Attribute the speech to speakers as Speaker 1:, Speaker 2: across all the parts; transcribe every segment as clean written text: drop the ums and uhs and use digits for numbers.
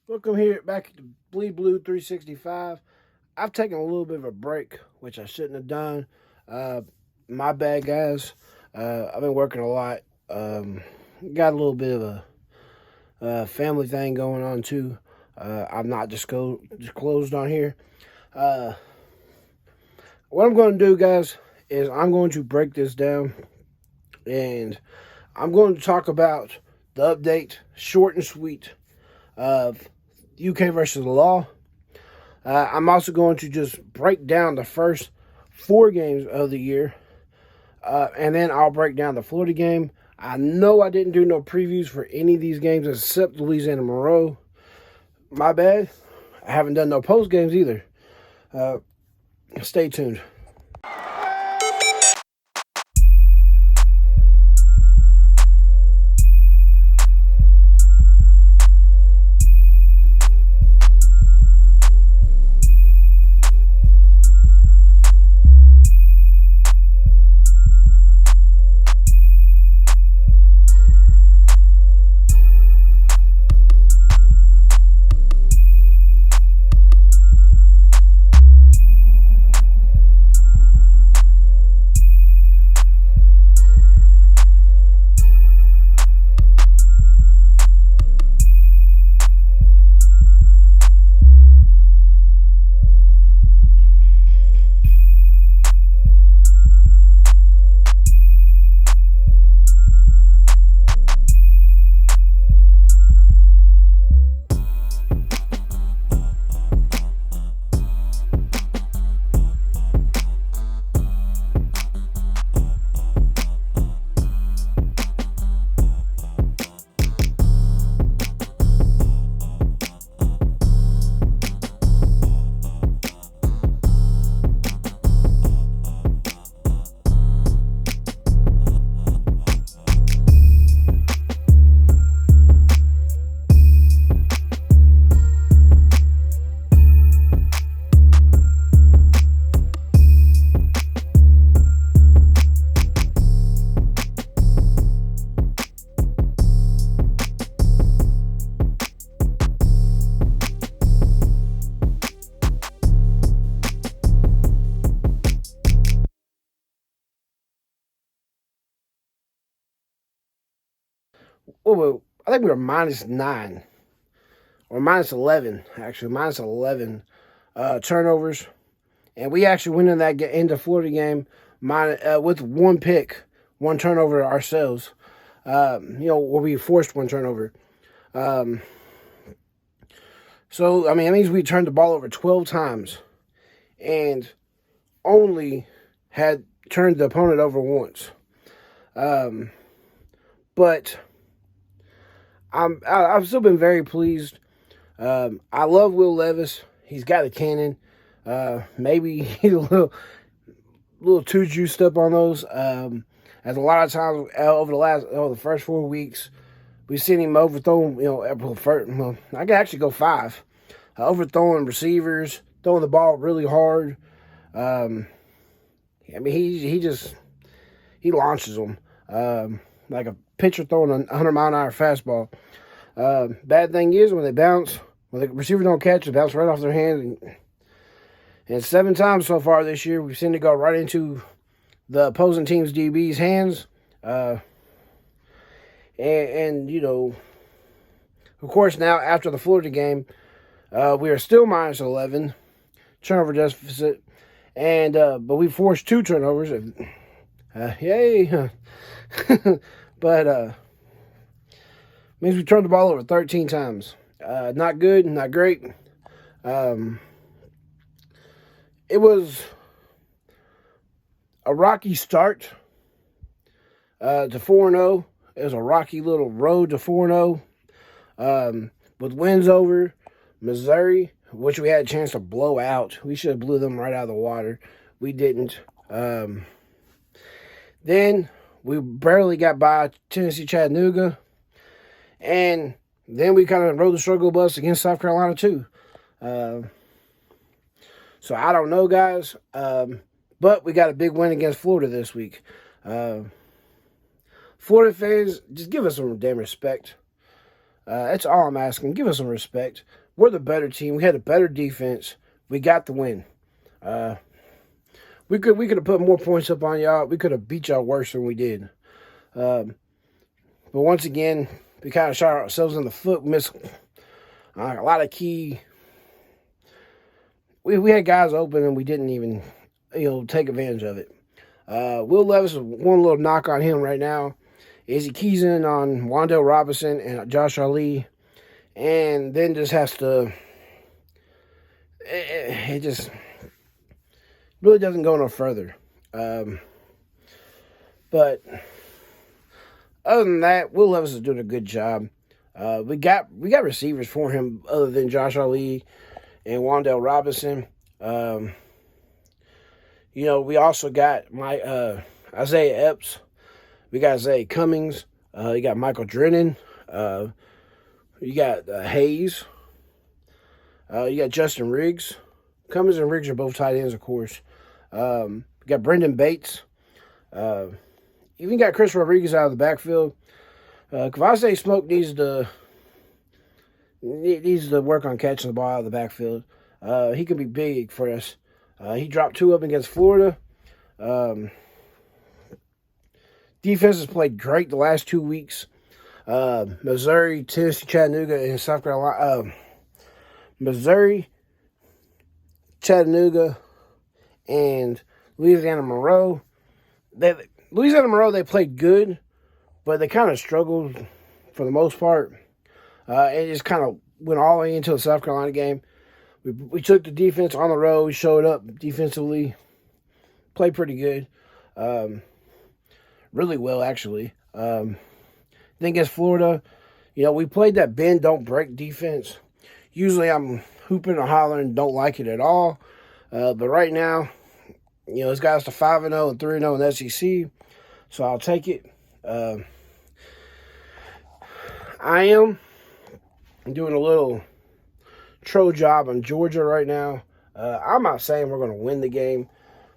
Speaker 1: Welcome here back to Bleed Blue 365. I've taken a little bit of a break, which I shouldn't have done. Uh, my bad, guys. I've been working a lot. Got a little bit of a family thing going on too. I'm not disclosed on here. Uh, what I'm going to do, guys, is I'm going to break this down, and I'm going to talk about the update, short and sweet, of UK versus the law. I'm also going to just break down the first four games of the year, and then I'll break down the Florida game. I know I didn't do no previews for any of these games except Louisiana Monroe. My bad. I haven't done no post games either. Stay tuned. Well, I think we were -9 or -11, actually, -11 turnovers. And we actually went in that into Florida game with one pick, one turnover ourselves. Where we forced one turnover. So, I mean, that means we turned the ball over 12 times and only had turned the opponent over once. But I've still been very pleased. I love Will Levis. He's got a cannon. Maybe he's a little too juiced up on those. As a lot of times over the first 4 weeks, we've seen him overthrow. I could actually go 5. Overthrowing receivers, throwing the ball really hard. He launches them like a pitcher throwing a 100-mile-an-hour fastball. Bad thing is when the receiver don't catch it, bounce right off their hand. And 7 times so far this year, we've seen it go right into the opposing team's DB's hands. Of course, now after the Florida game, we are still -11 turnover deficit, and but we forced 2 turnovers. Yay! But means we turned the ball over 13 times. Not good, not great. It was a rocky start to 4-0. It was a rocky little road to 4-0 with wins over Missouri, which we had a chance to blow out. We should have blew them right out of the water. We didn't. Then we barely got by Tennessee-Chattanooga. And then we kind of rode the struggle bus against South Carolina too. So I don't know, guys. But we got a big win against Florida this week. Florida fans, just give us some damn respect. That's all I'm asking. Give us some respect. We're the better team. We had a better defense. We got the win. We could have put more points up on y'all. We could have beat y'all worse than we did. But once again, we kind of shot ourselves in the foot. Missed a lot of key. We had guys open and we didn't even take advantage of it. Will Levis, one little knock on him right now is he keys in on Wan'Dale Robinson and Josh Ali, and then just has to. It just really doesn't go no further. But other than that, Will Levis is doing a good job. We got receivers for him other than Josh Ali and Wan'Dale Robinson. We also got Isaiah Epps. We got Isaiah Cummings. You got Michael Drennan. You got Hayes. You got Justin Riggs. Cummings and Riggs are both tight ends, of course. You got Brendan Bates. Even got Chris Rodriguez out of the backfield. Kavase Smoke needs to work on catching the ball out of the backfield. He could be big for us. He dropped 2 up against Florida. Defense has played great the last 2 weeks. Missouri, Tennessee, Chattanooga, and South Carolina. Missouri, Chattanooga, and Louisiana Monroe. Louisiana Monroe, they played good, but they kind of struggled for the most part. It just kind of went all the way into the South Carolina game. We took the defense on the road. We showed up defensively. Played pretty good. Really well, actually. Then against Florida, we played that bend, don't break defense. Usually I'm hooping or hollering, don't like it at all. But right now, it's got us to 5-0 and 3-0 in the SEC. So I'll take it. I am doing a little tro job on Georgia right now. I'm not saying we're going to win the game,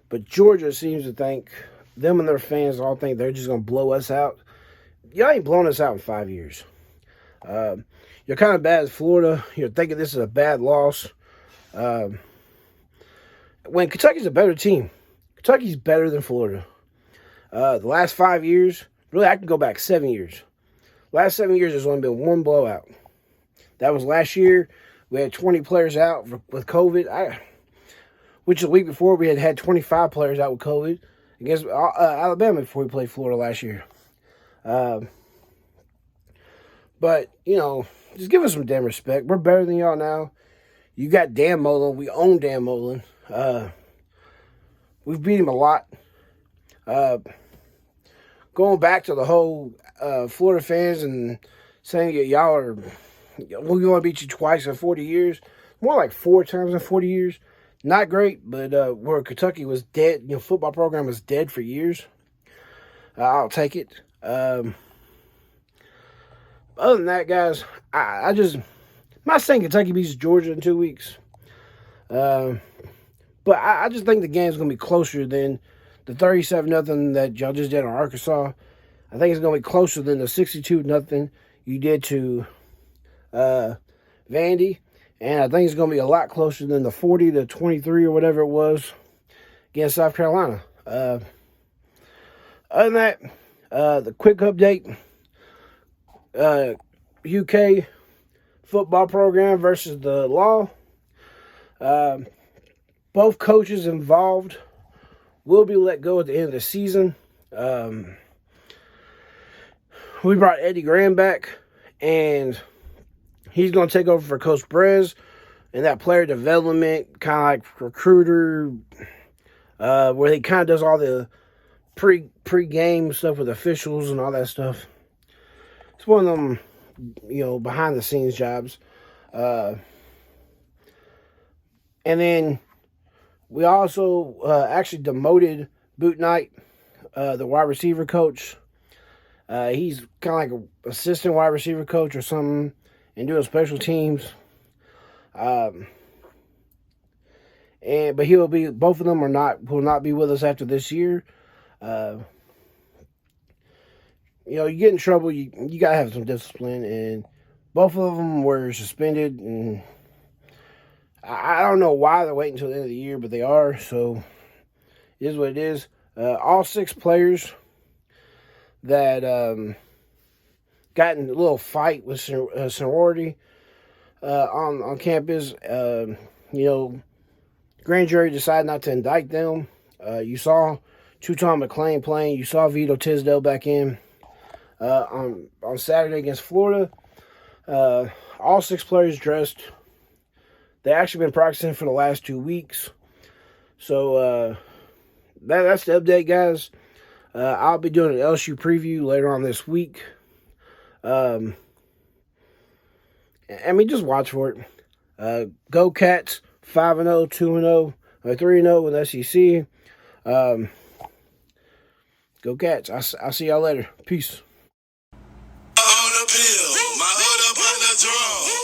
Speaker 1: but Georgia seems to think, them and their fans all think they're just going to blow us out. Y'all ain't blown us out in 5 years. You're kind of bad as Florida. You're thinking this is a bad loss. When Kentucky's a better team. Kentucky's better than Florida. The last 5 years, really, I can go back 7 years. Last 7 years, there's only been one blowout. That was last year. We had 20 players out with COVID. Which the week before, we had 25 players out with COVID against Alabama before we played Florida last year. But, just give us some damn respect. We're better than y'all now. You got Dan Mullen. We own Dan Mullen. We've beat him a lot. Going back to the whole Florida fans and saying y'all are, we want to beat you twice in 40 years. More like 4 times in 40 years. Not great, but where Kentucky was dead, football program was dead for years. I'll take it. Other than that, guys, I'm not saying Kentucky beats Georgia in 2 weeks. But I just think the game's going to be closer than the 37-0 that y'all just did on Arkansas. I think it's going to be closer than the 62-0 you did to Vandy. And I think it's going to be a lot closer than the 40-23 or whatever it was against South Carolina. Other than that, the quick update, UK football program versus the law. Both coaches involved will be let go at the end of the season. We brought Eddie Graham back, and he's going to take over for Coach Brez and that player development, kind of like recruiter, where he kind of does all the pre-game stuff with officials and all that stuff. It's one of them, behind-the-scenes jobs. And then we also actually demoted Boot Knight, the wide receiver coach. He's kind of like an assistant wide receiver coach or something and doing special teams. But both of them will not be with us after this year. You get in trouble, you got to have some discipline, and Both of them were suspended, and I don't know why they're waiting until the end of the year, but they are, so it is what it is. All 6 players that got in a little fight with sorority on campus, grand jury decided not to indict them. You saw Tuton McClain playing. You saw Vito Tisdale back in on Saturday against Florida. All 6 players dressed. They actually been practicing for the last 2 weeks. So that's the update, guys. I'll be doing an LSU preview later on this week. I mean, just watch for it. Go Cats, 5-0, 2-0, 3-0 with SEC. Go Cats. I'll see y'all later. Peace. On the pill, my hood up on the drum.